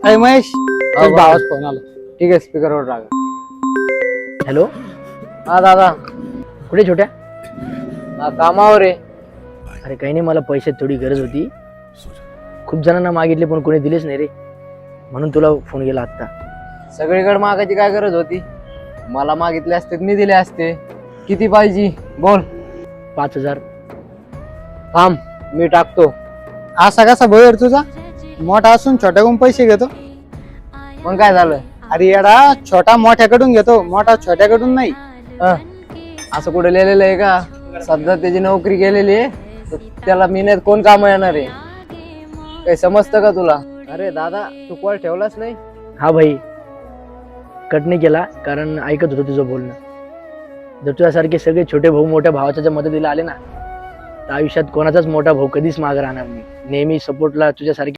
अरे महेश बोल. भावाच फोन आला. ठीक आहे, स्पीकरवर टाका. हॅलो, हा दादा. कुठे छोट्या? हा, कामावर आहे. अरे काही नाही, मला पैशात थोडी गरज होती. खूप जणांना मागितले पण कोणी दिलेच नाही रे, म्हणून तुला फोन केला आत्ता. सगळीकडे मागायची काय गरज होती? मला मागितले असते मी दिले असते. किती पाहिजे बोल. 5,000. थांब, मी टाकतो. असा कसा भोयर तुझा? मोठा असून छोट्याकडून पैसे घेतो. मग काय झालं? अरे येडा, छोटा मोठ्याकडून घेतो, मोठा छोट्याकडून नाही. असं कुठे लिहिलेलं आहे का? सध्या त्याची नोकरी गेलेली आहे, तर त्याला महिन्यात कोण काम येणार आहे? काही समजतं का तुला? अरे दादा, तू कॉल ठेवलाच नाही? हा भाई, कट नाही केला कारण ऐकत होतो तुझं बोलणं. जर तुझ्यासारखे सगळे छोटे भाऊ मोठ्या भावाच्या जर मदतीला आले ना, तर आयुष्यात कोणाचाच मोठा भाऊ कधीच मागे राहणार नाही. नेहमी सपोर्टला तुझ्यासारखे